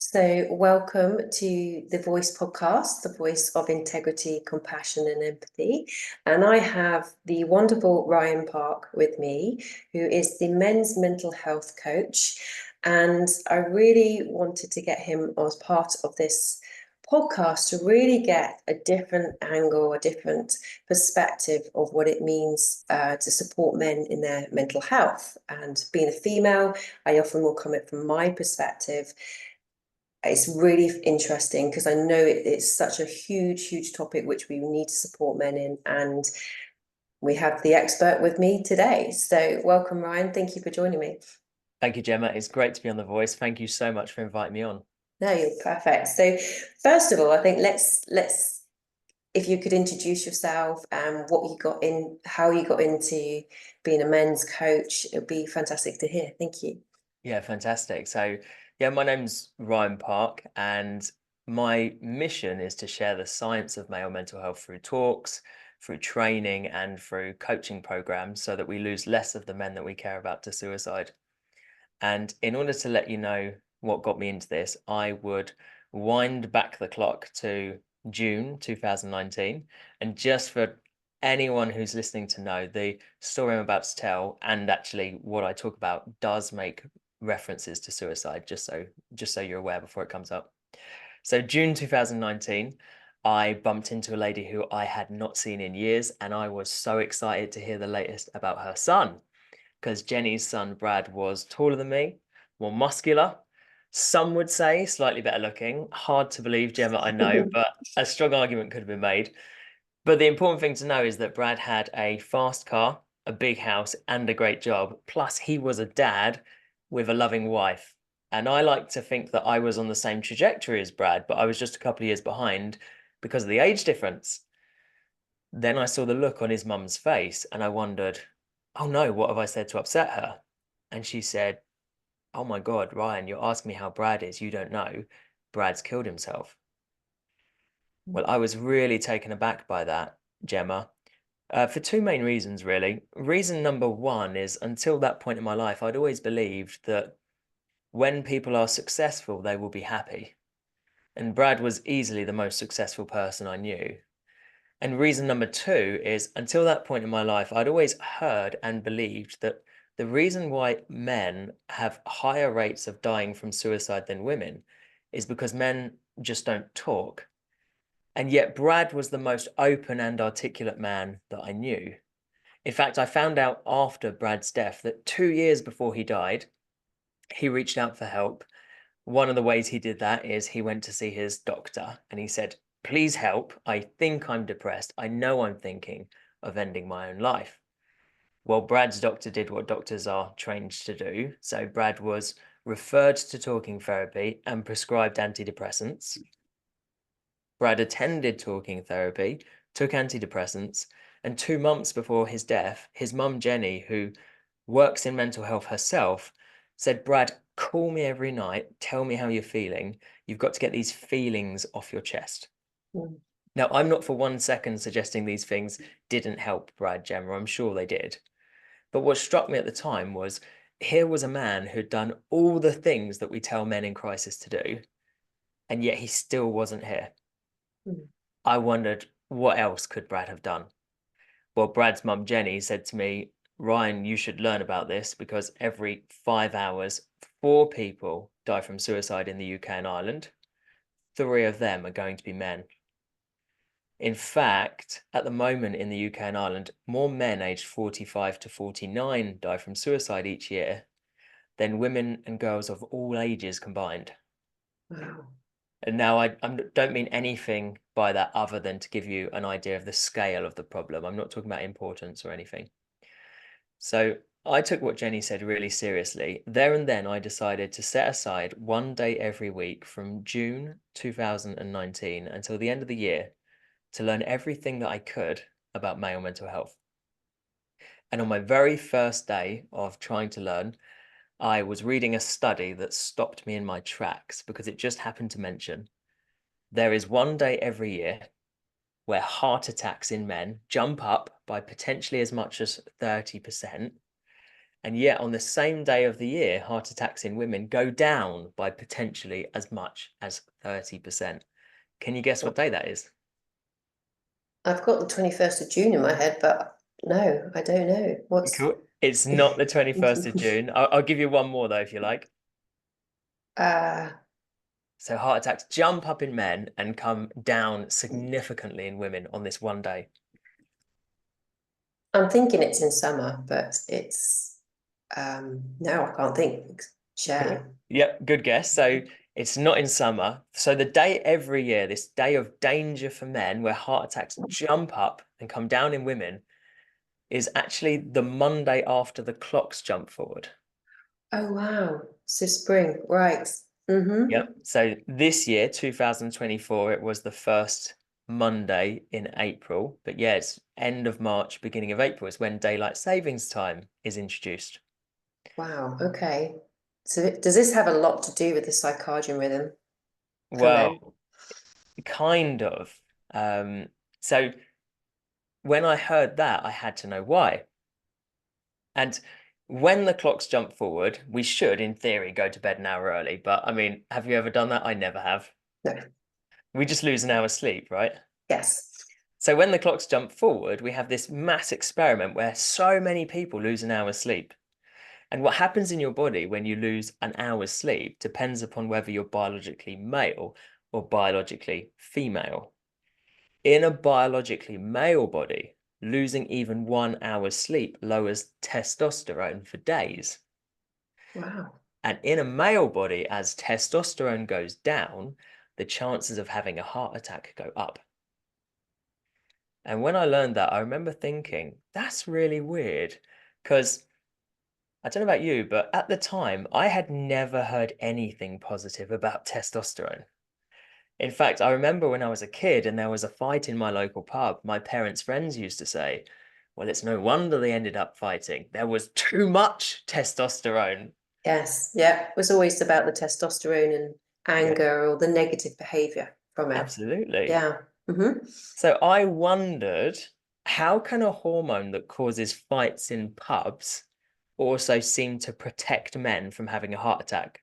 So, welcome to the Voice podcast, the voice of integrity, compassion, and empathy. And I have the wonderful Ryan Parke with me, who is the men's mental health coach. And I really wanted to get him as part of this podcast to really get a different angle, a different perspective of what it means to support men in their mental health. And being a female, I often will comment from my perspective. It's really interesting because I know it's such a huge topic which we need to support men in, and we have the expert with me today. So welcome, Ryan. Thank you for joining me. Thank you, Gemma. It's great to be on The Voice. Thank you so much for inviting me on. No, you're perfect. So first of all, I think let's if you could introduce yourself and what you got in, how you got into being a men's coach, it'd be fantastic to hear. Thank you. Yeah, fantastic. So, yeah, my name's Ryan Parke, and my mission is to share the science of male mental health through talks, through training, and through coaching programs so that we lose less of the men that we care about to suicide. And in order to let you know what got me into this, I would wind back the clock to June 2019. And just for anyone who's listening to know, the story I'm about to tell, and actually what I talk about, does make references to suicide, just so you're aware before it comes up. So June 2019, I bumped into a lady who I had not seen in years, and I was so excited to hear the latest about her son, because Jenny's son, Brad, was taller than me, more muscular. Some would say slightly better looking. Hard to believe, Gemma, I know, but a strong argument could have been made. But the important thing to know is that Brad had a fast car, a big house, and a great job. Plus, he was a dad with a loving wife. And I like to think that I was on the same trajectory as Brad, but I was just a couple of years behind because of the age difference. Then I saw the look on his mum's face and I wondered, oh no, what have I said to upset her? And she said, oh my God, Ryan, you're asking me how Brad is. You don't know. Brad's killed himself. Well, I was really taken aback by that, Gemma, for two main reasons, really. Reason number one is until that point in my life, I'd always believed that when people are successful, they will be happy. And Brad was easily the most successful person I knew. And reason number two is until that point in my life, I'd always heard and believed that the reason why men have higher rates of dying from suicide than women is because men just don't talk. And yet Brad was the most open and articulate man that I knew. In fact, I found out after Brad's death that 2 years before he died, he reached out for help. One of the ways he did that is he went to see his doctor and he said, please help. I think I'm depressed. I know I'm thinking of ending my own life. Well, Brad's doctor did what doctors are trained to do. So Brad was referred to talking therapy and prescribed antidepressants. Brad attended talking therapy, took antidepressants, and 2 months before his death, his mum, Jenny, who works in mental health herself, said, Brad, call me every night, tell me how you're feeling. You've got to get these feelings off your chest. Mm. Now, I'm not for 1 second suggesting these things didn't help Brad, Gemma. I'm sure they did. But what struck me at the time was here was a man who'd done all the things that we tell men in crisis to do, and yet he still wasn't here. Mm. I wondered, what else could Brad have done? Well, Brad's mum, Jenny, said to me, Ryan, you should learn about this because every 5 hours, 4 people die from suicide in the UK and Ireland. 3 of them are going to be men. In fact, at the moment in the UK and Ireland, more men aged 45 to 49 die from suicide each year than women and girls of all ages combined. Wow. And now I don't mean anything by that other than to give you an idea of the scale of the problem. I'm not talking about importance or anything. So I took what Jenny said really seriously. There and then I decided to set aside 1 day every week from June 2019 until the end of the year to learn everything that I could about male mental health. And on my very first day of trying to learn, I was reading a study that stopped me in my tracks because it just happened to mention there is 1 day every year where heart attacks in men jump up by potentially as much as 30%. And yet on the same day of the year, heart attacks in women go down by potentially as much as 30%. Can you guess what day that is? I've got the 21st of June in my head, but no, I don't know. What's Cool. It's not the 21st of June. I'll give you one more though, if you like. uh So heart attacks jump up in men and come down significantly in women on this one day. I'm thinking it's in summer, but it's no, I can't think. Cool. Share. Yep, good guess. So it's not in summer. So the day every year, this day of danger for men where heart attacks jump up and come down in women is actually the Monday after the clocks jump forward. Oh wow. So spring, right. Mm-hmm. Yep. So this year, 2024, it was the first Monday in April. But yeah, it's end of March, beginning of April is when daylight savings time is introduced. Wow, okay. So does this have a lot to do with the circadian rhythm for men? Well, kind of. So when I heard that, I had to know why. And when the clocks jump forward, we should, in theory, go to bed an hour early. But I mean, have you ever done that? I never have. No. We just lose an hour's sleep, right? Yes. So when the clocks jump forward, we have this mass experiment where so many people lose an hour's sleep. And what happens in your body when you lose an hour's sleep depends upon whether you're biologically male or biologically female. In a biologically male body, losing even 1 hour's sleep lowers testosterone for days. Wow. And in a male body, as testosterone goes down, the chances of having a heart attack go up. And when I learned that, I remember thinking, that's really weird. Because I don't know about you, but at the time, I had never heard anything positive about testosterone. In fact, I remember when I was a kid and there was a fight in my local pub, my parents' friends used to say, well, it's no wonder they ended up fighting. There was too much testosterone. Yes. Yeah. It was always about the testosterone and Yeah, anger or the negative behavior from it. absolutely. Yeah. Mm-hmm. So I wondered, how can a hormone that causes fights in pubs also seem to protect men from having a heart attack?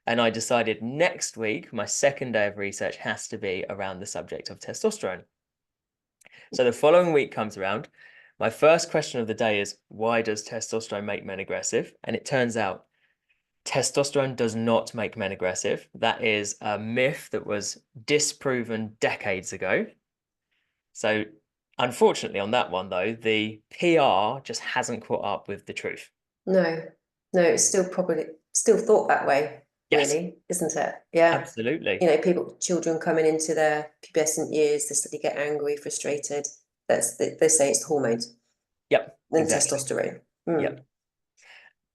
And I decided next week, my second day of research has to be around the subject of testosterone. So the following week comes around. My first question of the day is, why does testosterone make men aggressive? And it turns out testosterone does not make men aggressive. That is a myth that was disproven decades ago. So unfortunately on that one though, the PR just hasn't caught up with the truth. No. No, it's still probably still thought that way, Yes, really, isn't it? Yeah. absolutely. Children coming into their pubescent years, they get angry, frustrated. They say it's the hormones Yep, and exactly. testosterone. Mm. Yep.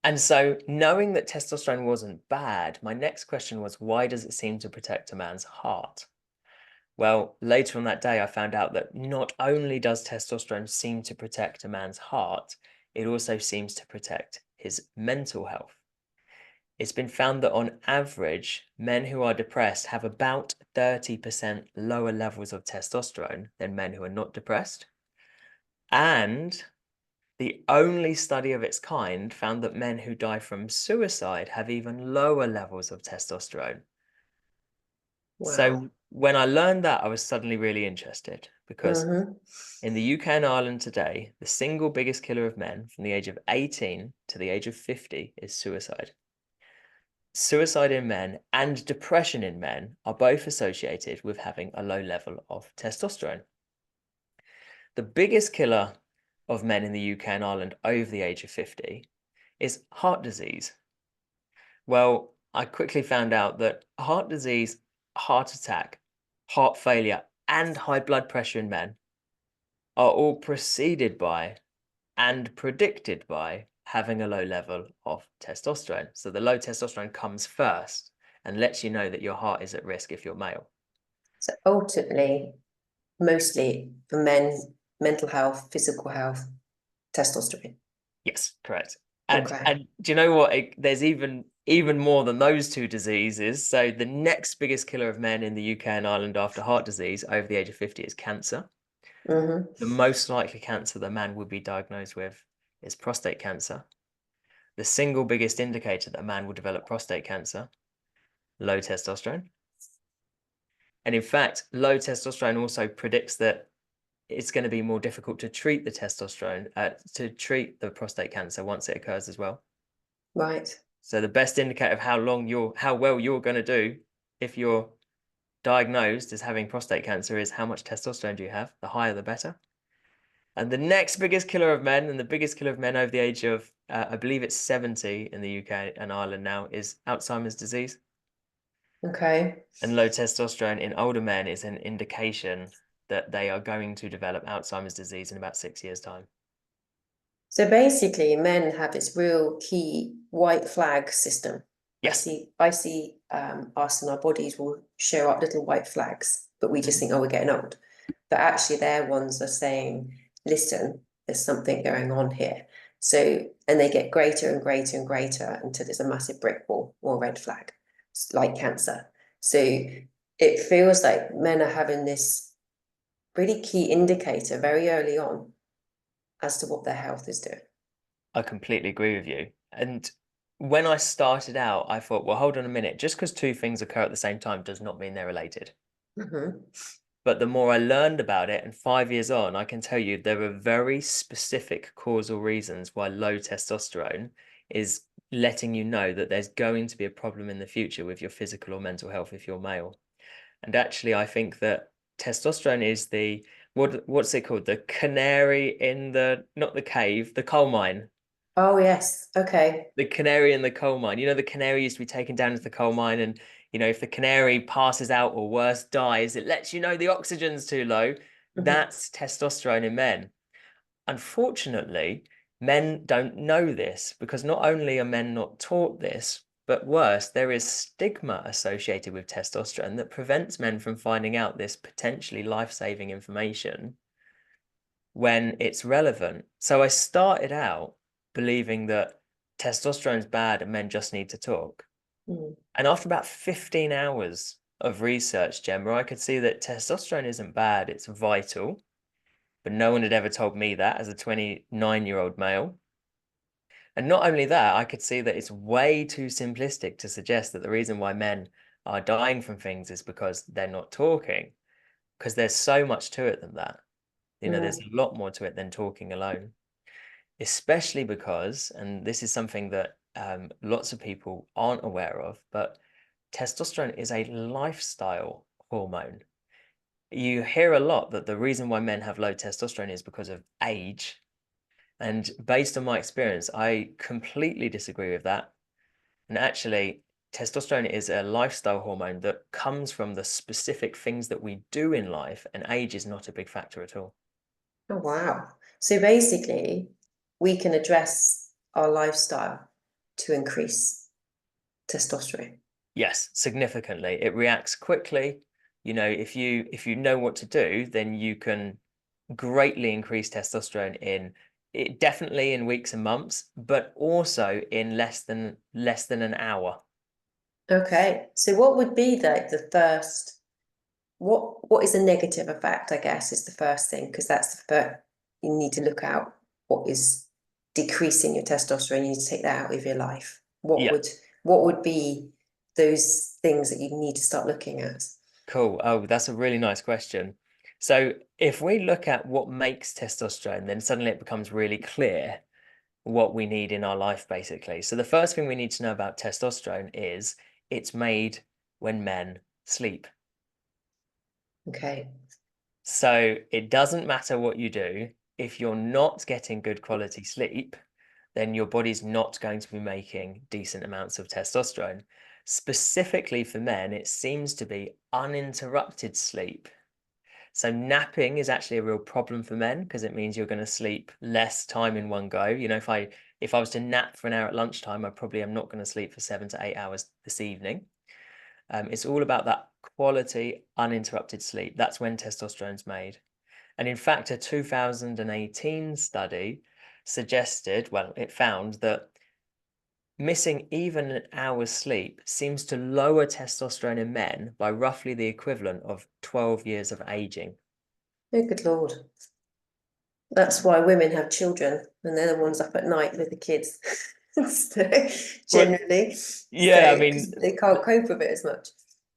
And so knowing that testosterone wasn't bad, my next question was, why does it seem to protect a man's heart? Well, later on that day, I found out that not only does testosterone seem to protect a man's heart, it also seems to protect his mental health. It's been found that on average, men who are depressed have about 30% lower levels of testosterone than men who are not depressed. And the only study of its kind found that men who die from suicide have even lower levels of testosterone. Wow. So when I learned that, I was suddenly really interested because Mm-hmm. in the UK and Ireland today, the single biggest killer of men from the age of 18 to the age of 50 is suicide. Suicide in men and depression in men are both associated with having a low level of testosterone. The biggest killer of men in the UK and Ireland over the age of 50 is heart disease. Well, I quickly found out that heart disease, heart attack, heart failure, and high blood pressure in men are all preceded by and predicted by having a low level of testosterone. So the low testosterone comes first and lets you know that your heart is at risk if you're male. So ultimately, mostly for men, mental health, physical health, testosterone. Yes, correct. Okay. And do you know what? There's even more than those two diseases. So the next biggest killer of men in the UK and Ireland after heart disease over the age of 50 is cancer. Mm-hmm. The most likely cancer that man would be diagnosed with is prostate cancer. The single biggest indicator that a man will develop prostate cancer, low testosterone. And in fact, low testosterone also predicts that it's going to be more difficult to treat the testosterone, to treat the prostate cancer once it occurs as well. Right. So the best indicator of how well you're going to do if you're diagnosed as having prostate cancer is how much testosterone do you have. The higher, the better. And the next biggest killer of men, and the biggest killer of men over the age of, I believe it's 70 in the UK and Ireland now, is Alzheimer's disease. Okay. And low testosterone in older men is an indication that they are going to develop Alzheimer's disease in about 6 years' time. So basically, men have this real key white flag system. Yes. I see us and our bodies will show up little white flags, but we just think, oh, we're getting old. But actually, their ones are saying, listen, there's something going on here. So, and they get greater and greater and greater until there's a massive brick wall or red flag, like cancer. So it feels like men are having this really key indicator very early on as to what their health is doing. I completely agree with you. And when I started out, I thought, well, hold on a minute. Just because two things occur at the same time does not mean they're related. Mm-hmm. But the more I learned about it, and 5 years on, I can tell you there are very specific causal reasons why low testosterone is letting you know that there's going to be a problem in the future with your physical or mental health if you're male. And actually, I think that testosterone is the, what's it called? The canary in the, not the cave, the coal mine. Oh, yes. Okay. The canary in the coal mine. You know, the canary used to be taken down to the coal mine, and if the canary passes out or worse, dies, it lets you know the oxygen's too low. Mm-hmm. That's testosterone in men. Unfortunately, men don't know this because not only are men not taught this, but worse, there is stigma associated with testosterone that prevents men from finding out this potentially life-saving information when it's relevant. So I started out believing that testosterone's bad and men just need to talk. Mm. And after about 15 hours of research, Gemma, I could see that testosterone isn't bad, it's vital. But no one had ever told me that as a 29-year-old male. And not only that, I could see that it's way too simplistic to suggest that the reason why men are dying from things is because they're not talking, because there's so much to it than that. There's a lot more to it than talking alone, especially because, and this is something that lots of people aren't aware of, but testosterone is a lifestyle hormone. You hear a lot that the reason why men have low testosterone is because of age. And based on my experience, I completely disagree with that. And actually, testosterone is a lifestyle hormone that comes from the specific things that we do in life, and age is not a big factor at all. Oh, wow. So basically, we can address our lifestyle to increase testosterone. Yes, significantly. It reacts quickly. If you know what to do, then you can greatly increase testosterone definitely in weeks and months, but also in less than an hour. Okay. So what would be the first, what is a negative effect, I guess, is the first thing, because that's the first, you need to look out what is decreasing your testosterone. You need to take that out of your life. Yeah. What would be those things that you need to start looking at? Cool. Oh, that's a really nice question. So if we look at what makes testosterone, then suddenly it becomes really clear what we need in our life, basically. So the first thing we need to know about testosterone is it's made when men sleep. Okay. So it doesn't matter what you do. If you're not getting good quality sleep, then your body's not going to be making decent amounts of testosterone. Specifically for men, it seems to be uninterrupted sleep. So napping is actually a real problem for men because it means you're going to sleep less time in one go. If I was to nap for an hour at lunchtime, I probably am not going to sleep for 7 to 8 hours this evening. It's all about that quality, uninterrupted sleep. That's when testosterone's made. And in fact, a 2018 study it found that missing even an hour's sleep seems to lower testosterone in men by roughly the equivalent of 12 years of aging. Oh, good Lord. That's why women have children and they're the ones up at night with the kids. So, Well, generally, yeah, I so mean, because they can't cope with it as much.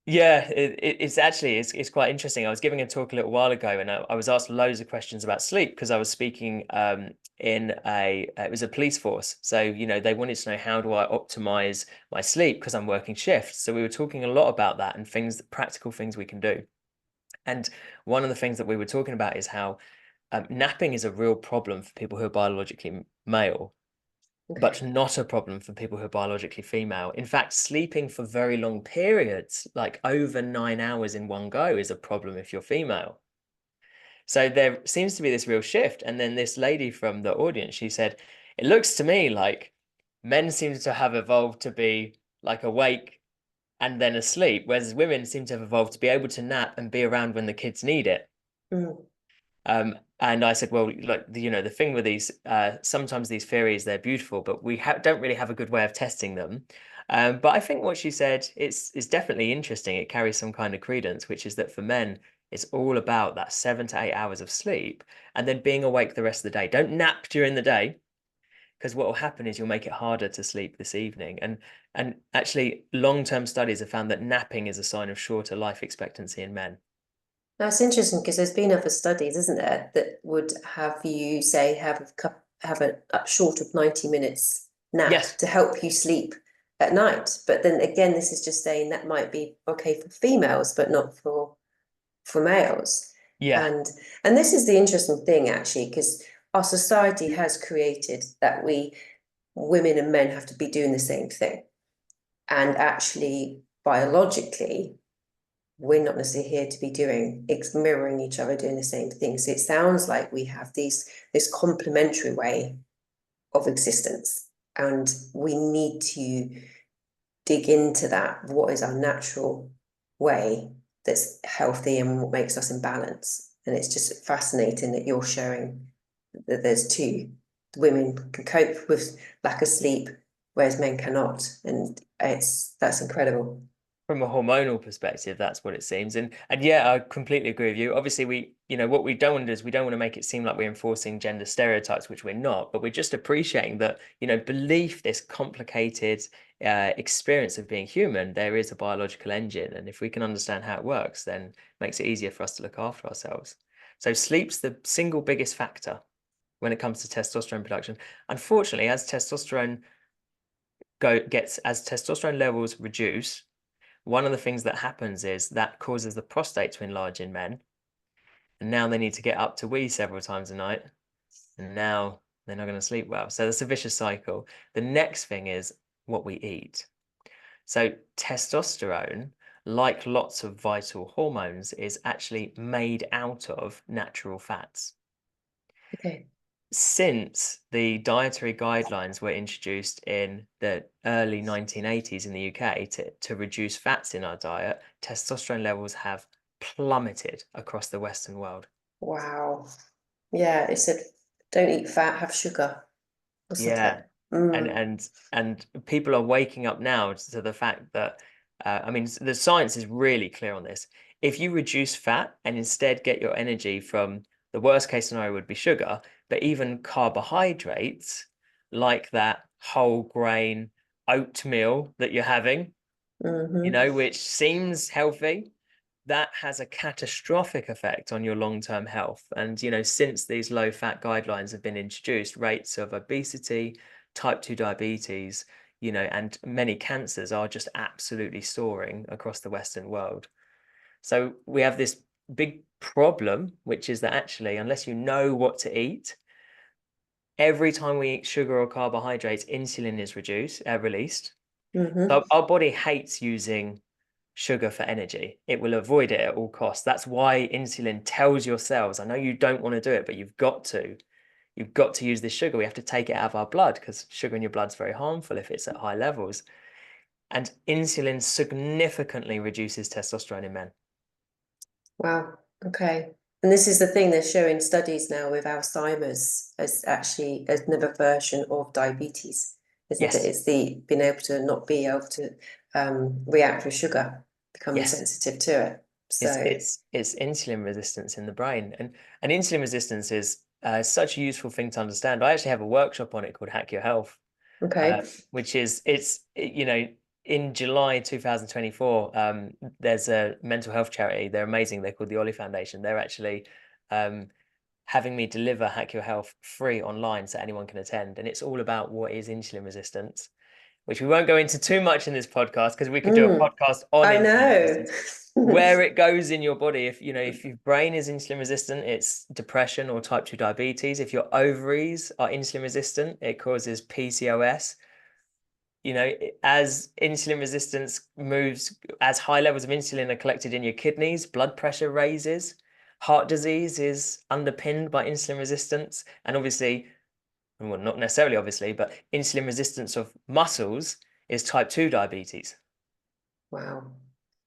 yeah, it's actually it's quite interesting. I was giving a talk a little while ago, and I was asked loads of questions about sleep because I was speaking in a it was a police force. So they wanted to know, how do I optimize my sleep because I'm working shifts. So we were talking a lot about that and things, practical things we can do. And one of the things that we were talking about is how napping is a real problem for people who are biologically male, but Okay. not a problem for people who are biologically female. In fact, sleeping for very long periods, like over 9 hours in one go, is a problem if you're female. So there seems to be this real shift. And then this lady from the audience, she said, it looks to me like men seem to have evolved to be like awake and then asleep, whereas women seem to have evolved to be able to nap and be around when the kids need it. Mm. And I said, well, like the thing with these, sometimes these theories, they're beautiful, but we don't really have a good way of testing them. But I think what she said is definitely interesting. It carries some kind of credence, which is that for men, it's all about that 7 to 8 hours of sleep and then being awake the rest of the day. Don't nap during the day, because what will happen is you'll make it harder to sleep this evening. And actually, long-term studies have found that napping is a sign of shorter life expectancy in men. That's interesting because there's been other studies, isn't there, that would have you say have a short of 90 minutes nap Yes. to help you sleep at night. But then again, this is just saying that might be okay for females, but not for males. Yeah. And and this is the interesting thing actually, because our society has created that women and men have to be doing the same thing. And actually, biologically, we're not necessarily here to be doing it's mirroring each other doing the same things. It sounds like we have this complementary way of existence, and we need to dig into that. What is our natural way that's healthy and what makes us in balance? And it's just fascinating that you're showing that there's two. Women can cope with lack of sleep, whereas men cannot, and that's incredible. From a hormonal perspective, that's what it seems. And yeah, I completely agree with you. Obviously, what we don't want to do is we don't want to make it seem like we're enforcing gender stereotypes, which we're not, but we're just appreciating that, belief, this complicated experience of being human, there is a biological engine. And if we can understand how it works, then it makes it easier for us to look after ourselves. So sleep's the single biggest factor when it comes to testosterone production. Unfortunately, as testosterone levels reduce, one of the things that happens is that causes the prostate to enlarge in men. And now they need to get up to wee several times a night. And now they're not going to sleep well. So that's a vicious cycle. The next thing is what we eat. So testosterone, like lots of vital hormones, is actually made out of natural fats. Okay. Since the dietary guidelines were introduced in the early 1980s in the UK to reduce fats in our diet, testosterone levels have plummeted across the Western world. Wow. Yeah, it said don't eat fat, have sugar, wasn't Yeah. it? And Mm. and and people are waking up now to the fact that I mean, the science is really clear on this. If you reduce fat and instead get your energy from, the worst case scenario would be sugar, but even carbohydrates like that whole grain oatmeal that you're having, Hmm. which seems healthy, that has a catastrophic effect on your long-term health. And, since these low-fat guidelines have been introduced, rates of obesity, type 2 diabetes, and many cancers are just absolutely soaring across the Western world. So we have this big problem, which is that actually, unless you know what to eat, every time we eat sugar or carbohydrates, insulin is released. Hmm. So our body hates using sugar for energy. It will avoid it at all costs. That's why insulin tells your cells, I know you don't want to do it, but you've got to. You've got to use this sugar. We have to take it out of our blood because sugar in your blood is very harmful if it's at high levels. And insulin significantly reduces testosterone in men. Wow. Okay. And this is the thing they're showing studies now with Alzheimer's as actually another version of diabetes, isn't it? Yes, It's the being able to not be able to react with sugar, becoming yes. sensitive to it. It's So, it's it's insulin resistance in the brain, and insulin resistance is such a useful thing to understand. I actually have a workshop on it called Hack Your Health, Okay. which is in July 2024, there's a mental health charity. They're amazing. They're called the Ollie Foundation. They're actually having me deliver Hack Your Health free online so anyone can attend. And it's all about what is insulin resistance, which we won't go into too much in this podcast because we could do a Mm, podcast on I insulin know. resistance, where it goes in your body. If your brain is insulin resistant, it's depression or type 2 diabetes. If your ovaries are insulin resistant, it causes PCOS. As insulin resistance moves, as high levels of insulin are collected in your kidneys, blood pressure raises. Heart disease is underpinned by insulin resistance. And obviously, well, not necessarily obviously, but insulin resistance of muscles is type 2 diabetes. Wow.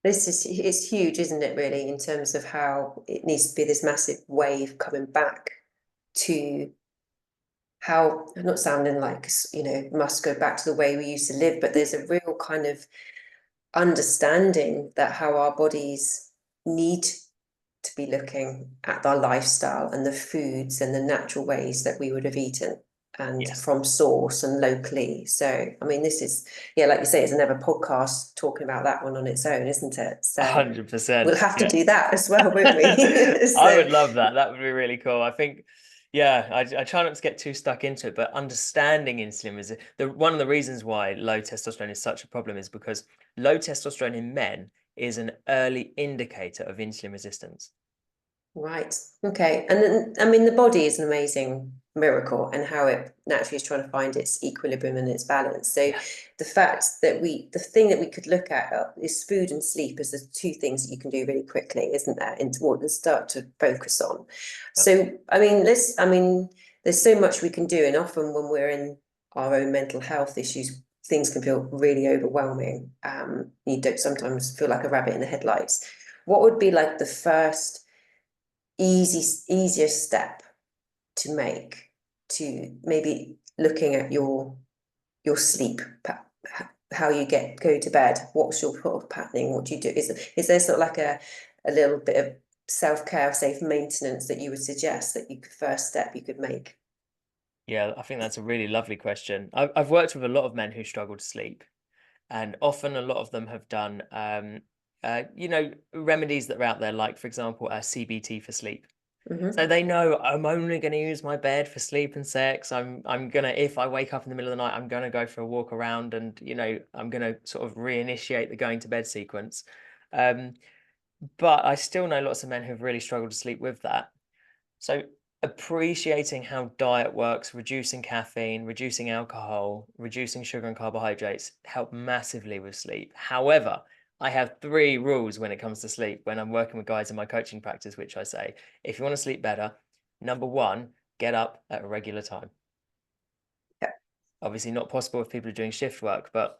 It's huge, isn't it, really, in terms of how it needs to be this massive wave coming back to how, not sounding like, must go back to the way we used to live, but there's a real kind of understanding that how our bodies need to be looking at our lifestyle and the foods and the natural ways that we would have eaten and Yes, from source and locally. So, I mean, this is, yeah, like you say, it's another podcast talking about that one on its own, isn't it? So 100%. we'll have to Yeah. do that as well, won't we? I So, would love that. That would be really cool. I think, yeah, I try not to get too stuck into it, but understanding insulin is one of the reasons why low testosterone is such a problem is because low testosterone in men is an early indicator of insulin resistance. right. Okay. And then, I mean, the body is an amazing miracle and how it naturally is trying to find its equilibrium and its balance. So Yeah, the fact that the thing that we could look at is food and sleep as the two things that you can do really quickly, isn't there? And what start to focus on. yeah. So, I mean, there's so much we can do. And often when we're in our own mental health issues, things can feel really overwhelming. You don't sometimes feel like a rabbit in the headlights. What would be like the first easiest step to make to maybe looking at your sleep, how you go to bed, what's your sort of patterning, what do you do? Is there sort of like a little bit of self-care, safe maintenance that you would suggest that you could first step you could make? Yeah, I think that's a really lovely question. I've worked with a lot of men who struggle to sleep, and often a lot of them have done, remedies that are out there, like, for example, CBT for sleep. So Mm-hmm. they know I'm only going to use my bed for sleep and sex. I'm gonna, if I wake up in the middle of the night, I'm gonna go for a walk around, and I'm gonna sort of reinitiate the going to bed sequence. Um, but I still know lots of men who've really struggled to sleep with that. So appreciating how diet works, reducing caffeine, reducing alcohol, reducing sugar and carbohydrates help massively with sleep. However, I have 3 rules when it comes to sleep when I'm working with guys in my coaching practice, which I say, if you want to sleep better, number one, get up at a regular time. Yeah. Obviously not possible if people are doing shift work, but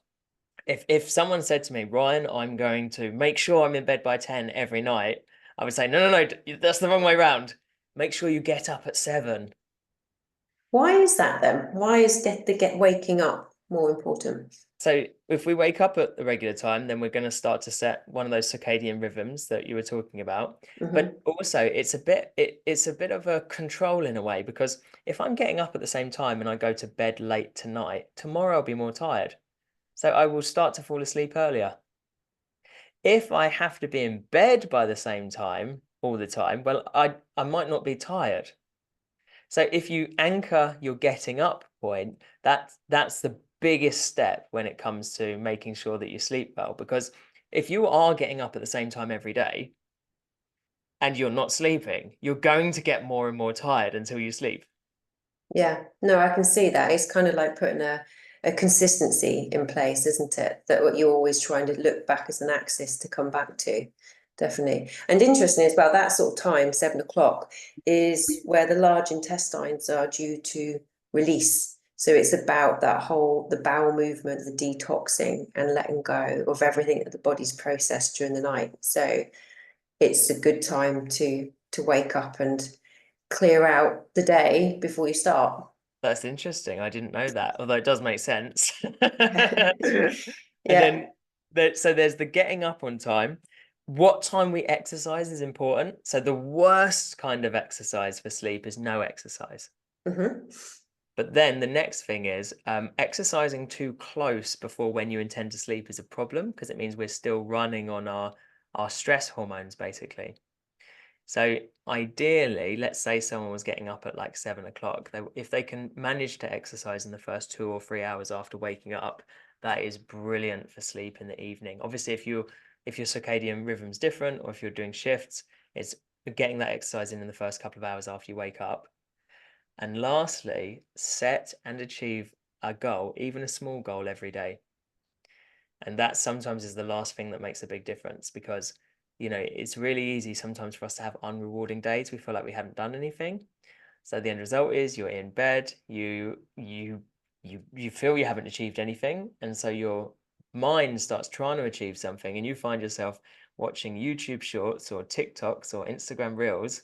if someone said to me, Ryan, I'm going to make sure I'm in bed by 10 every night, I would say, no, that's the wrong way round. Make sure you get up at 7. Why is that then? Why is get waking up more important? So if we wake up at the regular time, then we're going to start to set one of those circadian rhythms that you were talking about. Mm-hmm. But also it's a bit of a control in a way, because if I'm getting up at the same time and I go to bed late tonight, tomorrow I'll be more tired. So I will start to fall asleep earlier. If I have to be in bed by the same time all the time, well, I might not be tired. So if you anchor your getting up point, that's the biggest step when it comes to making sure that you sleep well. Because if you are getting up at the same time every day and you're not sleeping, you're going to get more and more tired until you sleep. Yeah, no, I can see that. It's kind of like putting a consistency in place, isn't it? That what you're always trying to look back as an axis to come back to. Definitely. And interesting as well, that sort of time, 7 o'clock, is where the large intestines are due to release. So it's about the bowel movement, the detoxing and letting go of everything that the body's processed during the night. So it's a good time to wake up and clear out the day before you start. That's interesting. I didn't know that, although it does make sense. And Yeah. then so there's the getting up on time. What time we exercise is important. So the worst kind of exercise for sleep is no exercise. Hmm. But then the next thing is exercising too close before when you intend to sleep is a problem, because it means we're still running on our stress hormones, basically. So ideally, let's say someone was getting up at like 7 o'clock, if they can manage to exercise in the first 2 or 3 hours after waking up, that is brilliant for sleep in the evening. Obviously, if your circadian rhythm's different, or if you're doing shifts, it's getting that exercise in the first couple of hours after you wake up. And lastly, set and achieve a goal, even a small goal, every day. And that sometimes is the last thing that makes a big difference, because, you know, it's really easy sometimes for us to have unrewarding days. We feel like we haven't done anything. So the end result is you're in bed, you feel you haven't achieved anything. And so your mind starts trying to achieve something, and you find yourself watching YouTube shorts or TikToks or Instagram reels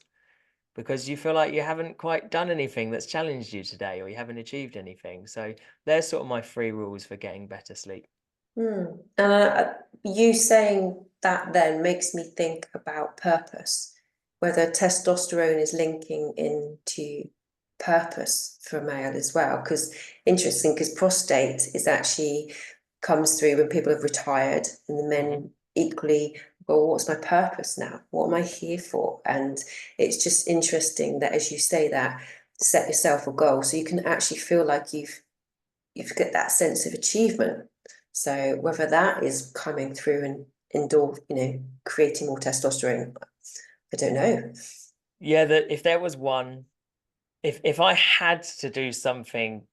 because you feel like you haven't quite done anything that's challenged you today, or you haven't achieved anything. So there's sort of my 3 rules for getting better sleep. You saying that then makes me think about purpose, whether testosterone is linking into purpose for a male as well. Because interesting, because prostate is actually comes through when people have retired, and the men equally, well, what's my purpose now? What am I here for? And it's just interesting that, as you say, that set yourself a goal so you can actually feel like you've got that sense of achievement. So whether that is coming through and creating more testosterone, I don't know. Yeah, that if there was one, if I had to do something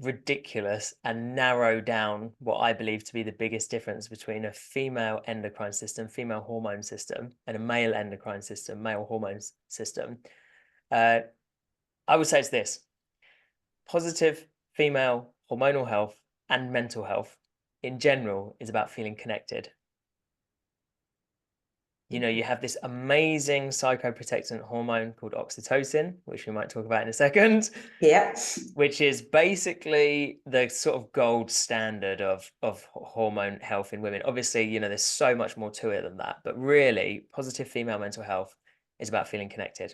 ridiculous and narrow down what I believe to be the biggest difference between a female endocrine system, female hormone system, and a male endocrine system, male hormone system, I would say it's this: positive female hormonal health and mental health in general is about feeling connected. You know, you have this amazing psychoprotectant hormone called oxytocin, which we might talk about in a second. Yeah. Which is basically the sort of gold standard of hormone health in women. Obviously, you know, there's so much more to it than that, but really, positive female mental health is about feeling connected.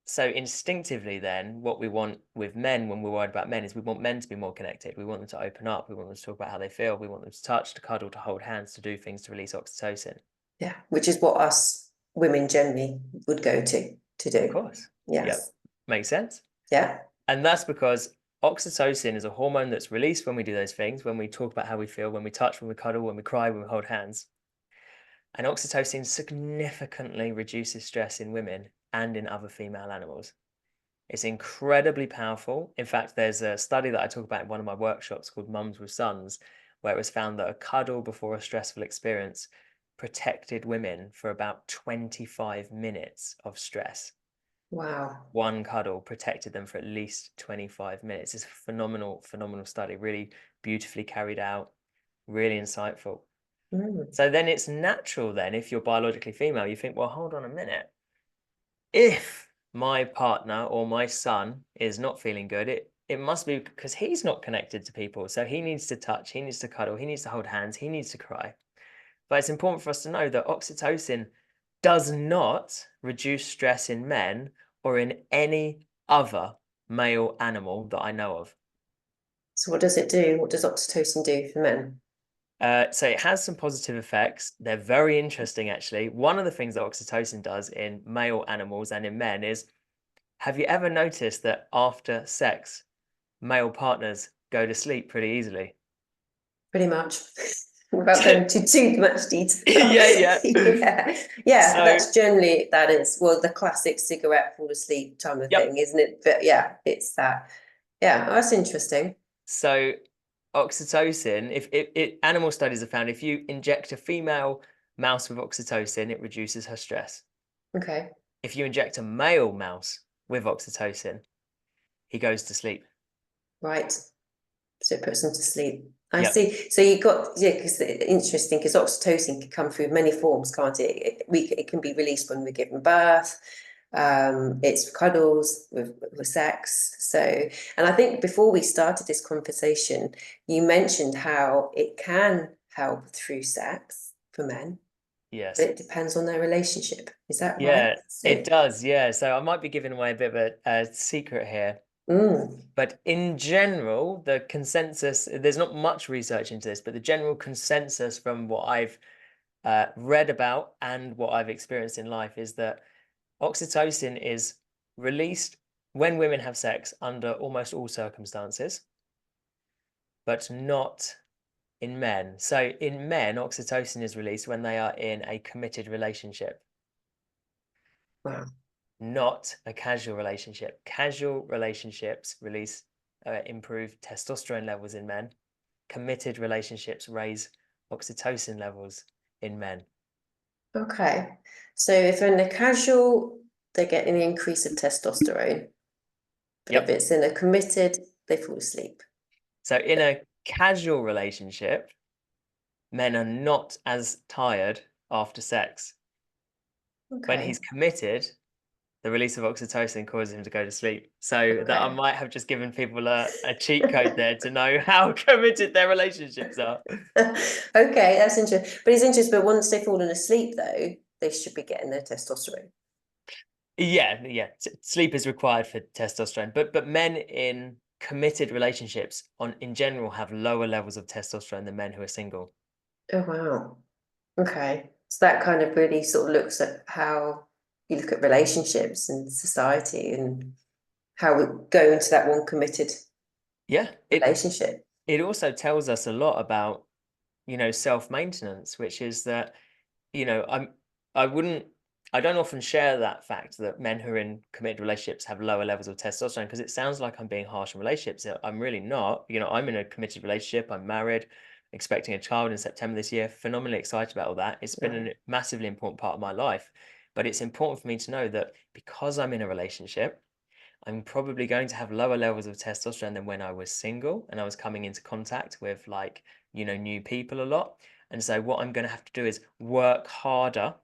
So instinctively then, what we want with men when we're worried about men is we want men to be more connected. We want them to open up. We want them to talk about how they feel. We want them to touch, to cuddle, to hold hands, to do things to release oxytocin. Yeah, which is what us women generally would go to do. Of course. Yes. Yep. Makes sense. Yeah. And that's because oxytocin is a hormone that's released when we do those things, when we talk about how we feel, when we touch, when we cuddle, when we cry, when we hold hands. And oxytocin significantly reduces stress in women and in other female animals. It's incredibly powerful. In fact, there's a study that I talk about in one of my workshops called Mums with Sons, where it was found that a cuddle before a stressful experience protected women for about 25 minutes of stress. Wow. One cuddle protected them for at least 25 minutes. It's a phenomenal study, really beautifully carried out, really insightful. So then it's natural then, if you're biologically female, you think, well, hold on a minute. If my partner or my son is not feeling good, it must be because he's not connected to people. So he needs to touch, he needs to cuddle, he needs to hold hands, he needs to cry. But it's important for us to know that oxytocin does not reduce stress in men or in any other male animal that I know of. So what does it do? What does oxytocin do for men? So it has some positive effects. They're very interesting, actually. One of the things that oxytocin does in male animals and in men is, have you ever noticed that after sex, male partners go to sleep pretty easily? Pretty much. Without going into too much detail. Yeah. So, that's generally, that is, well, the classic cigarette fall asleep kind of thing, isn't it? But yeah, it's that. Yeah, that's interesting. So oxytocin, if animal studies have found if you inject a female mouse with oxytocin, it reduces her stress. Okay. If you inject a male mouse with oxytocin, he goes to sleep. Right. So it puts them to sleep. I see. So you got, because interesting, because oxytocin can come through many forms, can't it? It can be released when we're giving birth. It's cuddles with sex. So, and I think before we started this conversation, you mentioned how it can help through sex for men. Yes. But it depends on their relationship. Is that right? Yeah, it does. Yeah. So I might be giving away a bit of a secret here. Mm. But in general, the consensus, there's not much research into this, but the general consensus from what I've read about and what I've experienced in life is that oxytocin is released when women have sex under almost all circumstances, but not in men. So in men, oxytocin is released when they are in a committed relationship, Wow. not a casual relationship. Casual relationships release improve testosterone levels in men. Committed relationships raise oxytocin levels in men. Okay. So if in a casual, they get an increase of testosterone. But if Yep. it's in a committed, they fall asleep. So in a casual relationship, men are not as tired after sex. When Okay. he's committed, the release of oxytocin causes him to go to sleep. So that I Okay. might have just given people a cheat code there to know how committed their relationships are. Okay, that's interesting. But it's interesting, but once they've fallen asleep, though, they should be getting their testosterone. Yeah, yeah. Sleep is required for testosterone, but men in committed relationships in general have lower levels of testosterone than men who are single. Oh, wow. Okay. So that kind of really sort of looks at how you look at relationships and society and how we go into that one committed Yeah, relationship. it also tells us a lot about, self-maintenance, which is that, I wouldn't I don't often share that fact that men who are in committed relationships have lower levels of testosterone because it sounds like I'm being harsh in relationships. I'm really not. I'm in a committed relationship. I'm married, expecting a child in September this year. Phenomenally excited about all that. It's been Yeah. a massively important part of my life. But it's important for me to know that because I'm in a relationship, I'm probably going to have lower levels of testosterone than when I was single and I was coming into contact with new people a lot. And so what I'm going to have to do is work harder.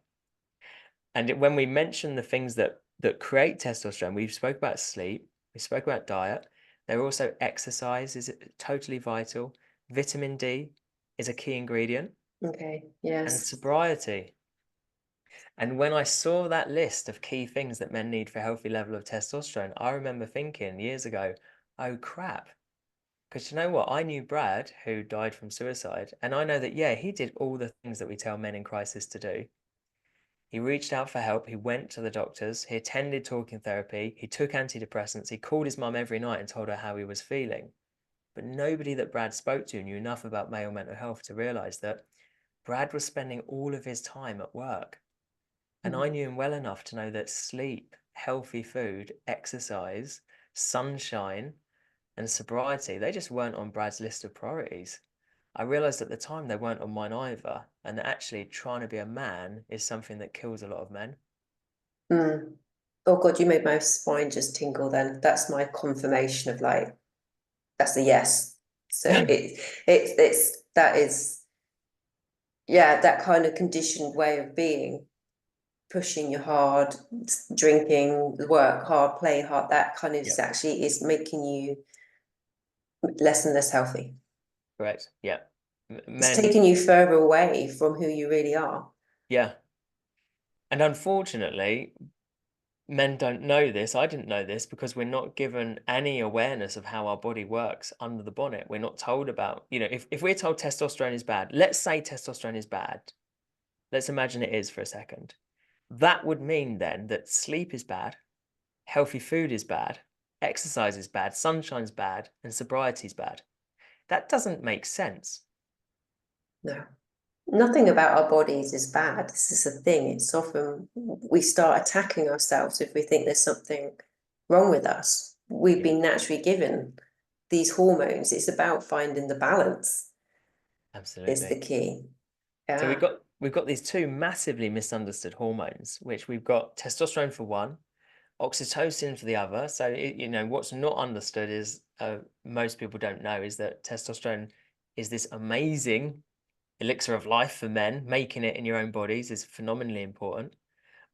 And when we mention the things that create testosterone, we spoke about sleep, we spoke about diet. There also exercise is totally vital. Vitamin D is a key ingredient, Okay. and Yes. sobriety. And when I saw that list of key things that men need for a healthy level of testosterone, I remember thinking years ago, oh crap. Because you know what? I knew Brad, who died from suicide, and I know that, yeah, he did all the things that we tell men in crisis to do. He reached out for help. He went to the doctors. He attended talking therapy. He took antidepressants. He called his mum every night and told her how he was feeling. But nobody that Brad spoke to knew enough about male mental health to realize that Brad was spending all of his time at work. And I knew him well enough to know that sleep, healthy food, exercise, sunshine, and sobriety, they just weren't on Brad's list of priorities. I realized at the time they weren't on mine either, and that actually trying to be a man is something that kills a lot of men. Mm. Oh God, you made my spine just tingle then. That's my confirmation of like, that's a yes. So it's that is, yeah, that kind of conditioned way of being, pushing you hard, drinking, work hard, play hard, that kind of Yep, actually is making you less and less healthy. correct. Yeah. It's Men, taking you further away from who you really are. yeah. And unfortunately, men don't know this. I didn't know this because we're not given any awareness of how our body works under the bonnet. We're not told about, if we're told testosterone is bad, let's say testosterone is bad. Let's imagine it is for a second. That would mean then that sleep is bad, healthy food is bad, exercise is bad, sunshine's bad, and sobriety is bad. That doesn't make sense. No. Nothing about our bodies is bad. This is the thing. It's often we start attacking ourselves if we think there's something wrong with us. We've Yeah, been naturally given these hormones. It's about finding the balance is the absolutely. key. So Yeah. we've got these two massively misunderstood hormones, which we've got testosterone for one, oxytocin for the other. So what's not understood is most people don't know is that testosterone is this amazing elixir of life for men. Making it in your own bodies is phenomenally important.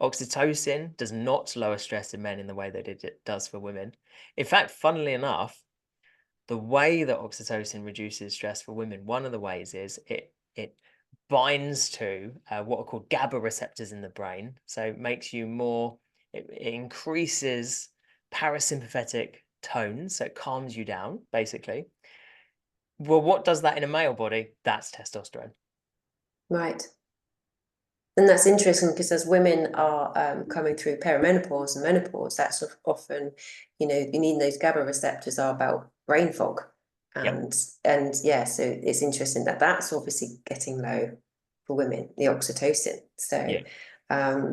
Oxytocin does not lower stress in men in the way that it does for women. In fact, funnily enough, the way that oxytocin reduces stress for women, one of the ways is it binds to what are called GABA receptors in the brain. So it makes you more, it increases parasympathetic tones, so it calms you down, basically. Well, what does that in a male body? That's testosterone. Right. And that's interesting because as women are coming through perimenopause and menopause, that's often, you need those GABA receptors are about brain fog. Yep. And yeah, so it's interesting that that's obviously getting low for women, the oxytocin. So Yeah.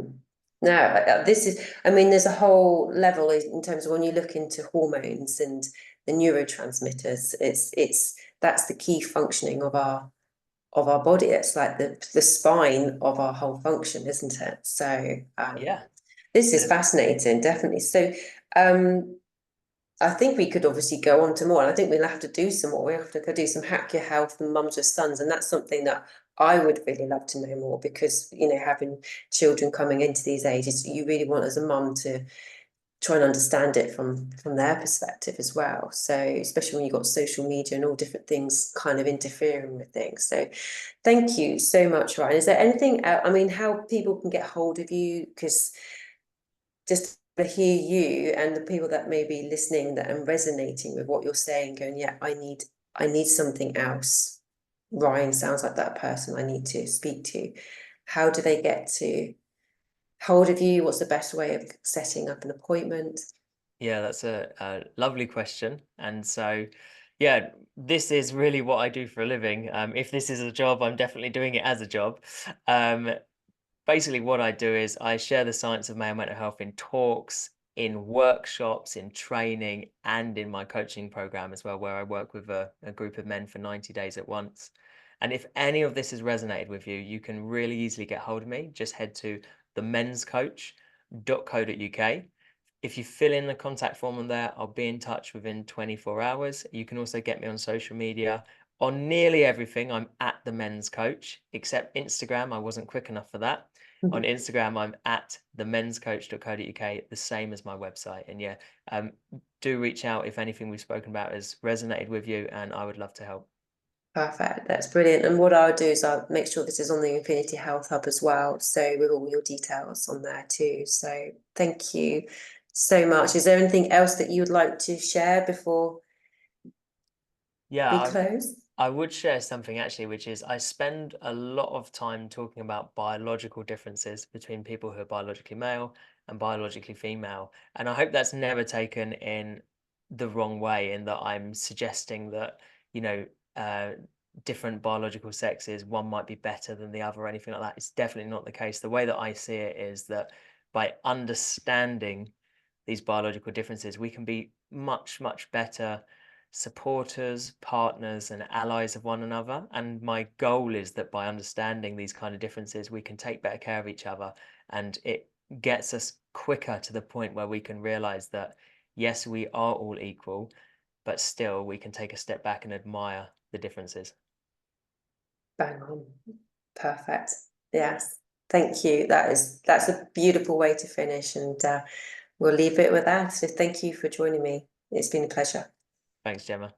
no, this is, I mean, there's a whole level in terms of when you look into hormones and the neurotransmitters, that's the key functioning of our body. It's like the spine of our whole function, isn't it? So Yeah. this is fascinating, definitely. So I think we could obviously go on to more, and I think we'll have to do some more. We have to go do some Hack Your Health and Mums with Sons, and that's something that I would really love to know more, because having children coming into these ages, you really want as a mum to try and understand it from their perspective as well. So especially when you've got social media and all different things kind of interfering with things. So thank you so much, Ryan. Is there anything else? I mean, how people can get hold of you? Because just to hear you and the people that may be listening that are resonating with what you're saying, going, yeah, I need something else. Ryan sounds like that person I need to speak to. How do they get to hold of you? What's the best way of setting up an appointment? Yeah, that's a lovely question. And so, yeah, this is really what I do for a living. If this is a job, I'm definitely doing it as a job. Um, Basically, what I do is I share the science of male mental health in talks, in workshops, in training, and in my coaching program as well, where I work with a group of men for 90 days at once. And if any of this has resonated with you, you can really easily get hold of me. Just head to themenscoach.co.uk. If you fill in the contact form on there, I'll be in touch within 24 hours. You can also get me on social media. On nearly everything, I'm at the Men's Coach, except Instagram. I wasn't quick enough for that. On Instagram, I'm at themenscoach.co.uk, the same as my website. And yeah, do reach out if anything we've spoken about has resonated with you, and I would love to help. Perfect. That's brilliant. And what I'll do is I'll make sure this is on the Infinity Health Hub as well. So with all your details on there too. So thank you so much. Is there anything else that you would like to share before we Yeah, close? I would share something actually, which is I spend a lot of time talking about biological differences between people who are biologically male and biologically female. And I hope that's never taken in the wrong way, in that I'm suggesting that, you know, uh, different biological sexes, one might be better than the other or anything like that. It's definitely not the case. The way that I see it is that by understanding these biological differences, we can be much, much better supporters, partners, and allies of one another. And my goal is that by understanding these kind of differences, we can take better care of each other, and it gets us quicker to the point where we can realize that, yes, we are all equal, but still we can take a step back and admire the differences. Bang on. Perfect. Yes. Thank you. That's a beautiful way to finish, and we'll leave it with that. So thank you for joining me. It's been a pleasure. Thanks, Gemma.